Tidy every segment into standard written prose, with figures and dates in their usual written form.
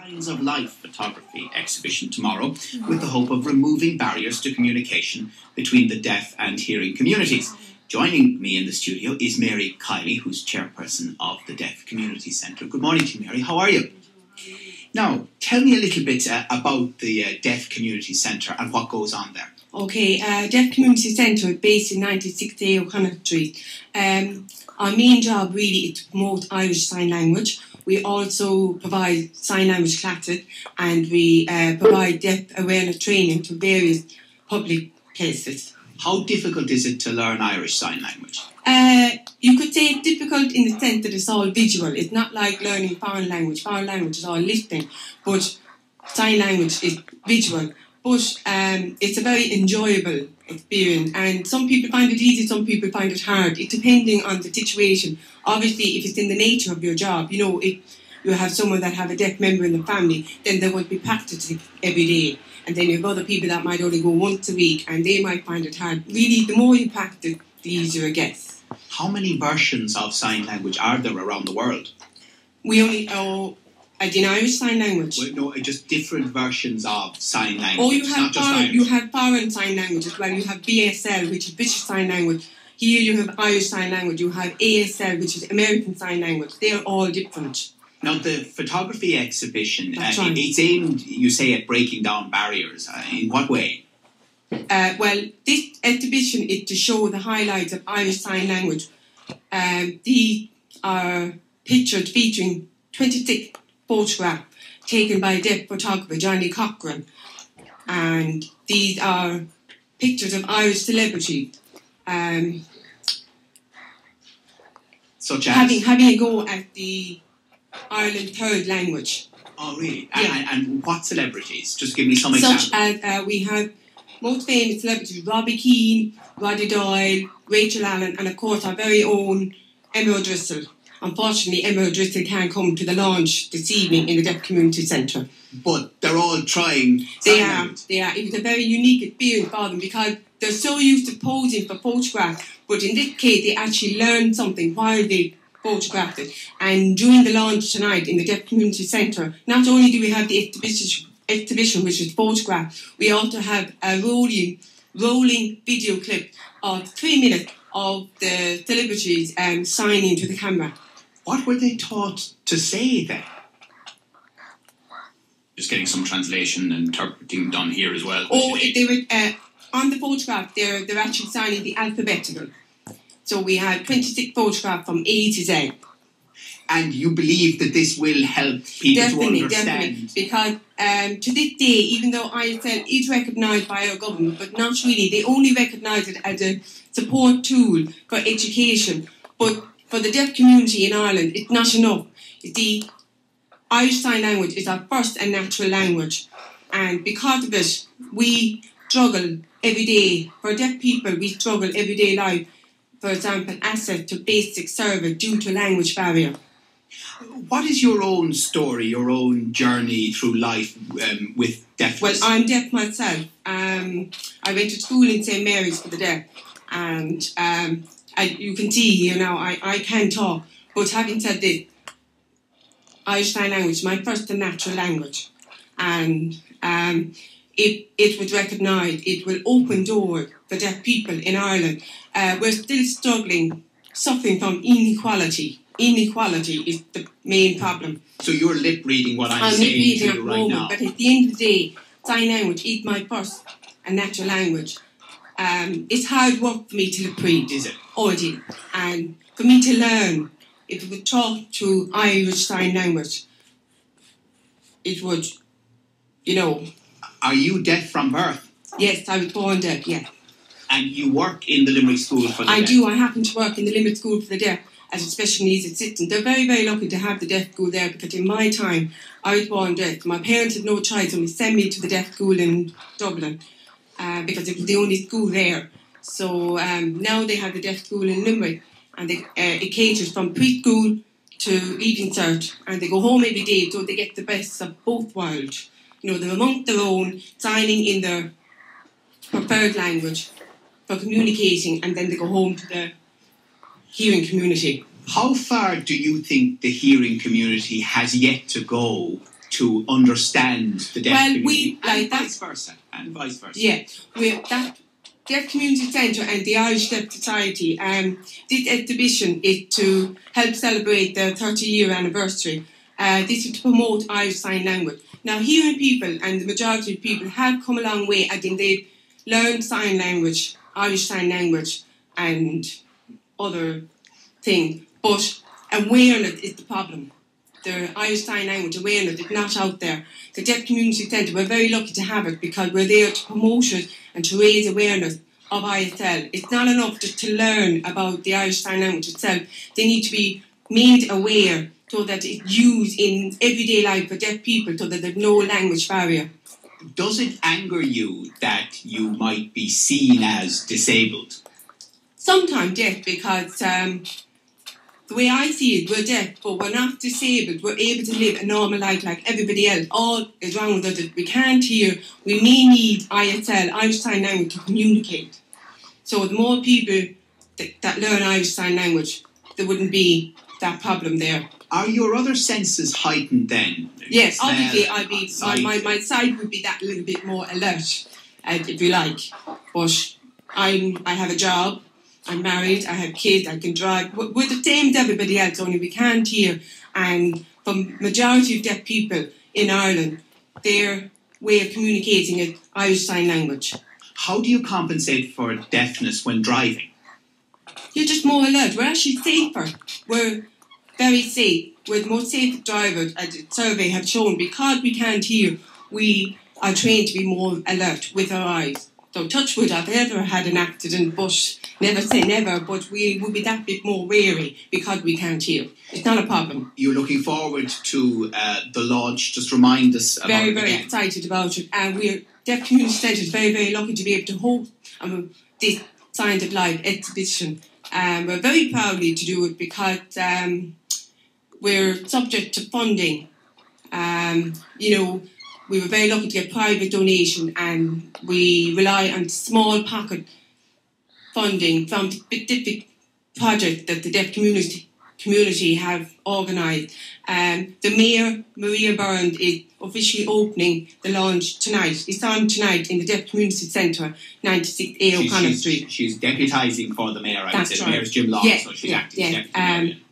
Signs of Life photography exhibition tomorrow with the hope of removing barriers to communication between the deaf and hearing communities. Joining me in the studio is Mary Kiely, who's chairperson of the Deaf Community Centre. Good morning to you, Mary. How are you? Now, tell me a little bit about the Deaf Community Centre and what goes on there. Okay, Deaf Community Centre is based in 96A O'Connor Street. Our main job really is to promote Irish Sign Language. We also provide sign language classes and we provide deaf awareness training to various public places. How difficult is it to learn Irish Sign Language? You could say it's difficult in the sense that it's all visual. It's not like learning foreign language. Foreign language is all listening, but sign language is visual. But it's a very enjoyable experience, and some people find it easy, some people find it hard. It's depending on the situation. Obviously, if it's in the nature of your job, you know, if you have someone that have a deaf member in the family, then they won't be practicing every day. And then you have other people that might only go once a week, and they might find it hard. Really, the more you practice, the easier it gets. How many versions of sign language are there around the world? We only in Irish Sign Language. Well, no, just different versions of sign language. Oh, you have foreign sign language as well. You have BSL, which is British Sign Language. Here you have Irish Sign Language. You have ASL, which is American Sign Language. They're all different. Now, the photography exhibition, right. It's aimed, you say, at breaking down barriers. In what way? Well, this exhibition is to show the highlights of Irish Sign Language. These are pictures featuring 26 photographs taken by deaf photographer Johnny Cochran. And these are pictures of Irish celebrities. Such as? Having a go at the Ireland's third language. Oh, really? Yeah. And what celebrities? Just give me some examples. Such as we have most famous celebrities, Robbie Keane, Roddy Doyle, Rachel Allen, and of course our very own Emma O'Driscoll. Unfortunately, Emma O'Driscoll can't come to the launch this evening in the Deaf Community Centre. But they're all trying. They are. It was a very unique experience for them because they're so used to posing for photographs, but in this case they actually learned something while they photographed it. And during the launch tonight in the Deaf Community Centre, not only do we have the exhibition which is photographed, we also have a rolling video clip of 3 minutes of the celebrities signing to the camera. What were they taught to say then? Just getting some translation and interpreting done here as well. Oh, they were on the photograph. They're actually signing the alphabetical. So we have 26 photographs from A to Z. And you believe that this will help people to understand? Definitely, because to this day, even though ISL is recognised by our government, but not really, they only recognise it as a support tool for education. But for the deaf community in Ireland, it's not enough. The Irish Sign Language is our first and natural language. And because of it, we struggle every day. For deaf people, we struggle everyday life. For example, access to basic service due to language barrier. What is your own story, your own journey through life with deafness? Well, I'm deaf myself. I went to school in St. Mary's for the deaf. And you can see here now, I can talk. But having said this, Irish Sign Language is my first and natural language. And if it was recognised, it will open doors for deaf people in Ireland. We're still suffering from inequality. Inequality is the main problem. So you're lip reading what I'm saying to you right now. But at the end of the day, sign language is my first and natural language. It's hard work for me to lip read. Is it? Oh, it is. And for me to learn, if it would talk to Irish Sign Language, it would, you know. Are you deaf from birth? Yes, I was born deaf, yeah. And you work in the Limerick School for the Deaf? I do. I happen to work in the Limerick School for the Deaf as a special needs assistant. They're very, very lucky to have the deaf school there because in my time, I was born deaf. My parents had no choice, only sent me to the deaf school in Dublin because it was the only school there. So now they have the deaf school in Limerick, and it caters from preschool to Leaving Cert, and they go home every day, so they get the best of both worlds. You know, they're amongst their own, signing in their preferred language for communicating, and then they go home to the hearing community. How far do you think the hearing community has yet to go to understand the deaf Well, community, and vice versa. Yeah, that Deaf Community Centre and the Irish Deaf Society, this exhibition is to help celebrate the 30-year anniversary. This is to promote Irish Sign Language. Now, hearing people, and the majority of people, have come a long way. I think they've learned sign language, Irish Sign Language, and other things. But awareness is the problem. The Irish Sign Language awareness is not out there. The Deaf Community Centre, we're very lucky to have it because we're there to promote it and to raise awareness of ISL. It's not enough just to learn about the Irish Sign Language itself. They need to be made aware so that it's used in everyday life for deaf people so that there's no language barrier. Does it anger you that you might be seen as disabled? Sometimes, yes, because the way I see it, we're deaf, but we're not disabled. We're able to live a normal life like everybody else. All is wrong with us is we can't hear. We may need ISL, Irish Sign Language, to communicate. So the more people that learn Irish Sign Language, there wouldn't be that problem there. Are your other senses heightened then? Yes, obviously my sight would be that little bit more alert, if you like. But I have a job, I'm married, I have kids, I can drive. We're the same as everybody else, only we can't hear. And for the majority of deaf people in Ireland, their way of communicating is Irish Sign Language. How do you compensate for deafness when driving? You're just more alert. We're actually safer. We're very safe. We're the most safe drivers, as the survey have shown. Because we can't hear, we are trained to be more alert with our eyes. So touch wood, I've never had an accident, but never say never, but we will be that bit more wary because we can't hear. It's not a problem. You're looking forward to the launch. Just remind us about it. Very excited about it. And we're Deaf Community Centre is very lucky to be able to host this Science of Life exhibition. We're very proudly to do it because we're subject to funding. We were very lucky to get private donation, and we rely on small pocket funding from specific projects that the deaf community have organised. The Mayor, Maria Burns, is officially opening the launch tonight. It's on tonight in the Deaf Community Centre, 96A O'Connor Street. She's deputising for the Mayor, I would say. Right. The Mayor's Jim Long, so she's acting deputy.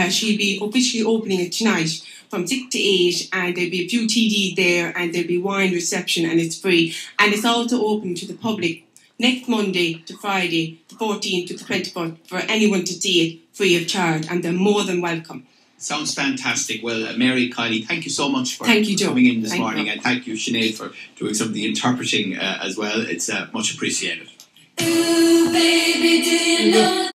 She'll be officially opening it tonight from 6 to 8, and there'll be a few TDs there, and there'll be wine reception, and it's free. And it's also open to the public next Monday to Friday, the 14th to the 21st, for anyone to see it free of charge, and they're more than welcome. Sounds fantastic. Well, Mary Kiely, thank you so much for coming in this morning, and thank you, Sinead, for doing some of the interpreting as well. It's much appreciated. Ooh, baby, do you know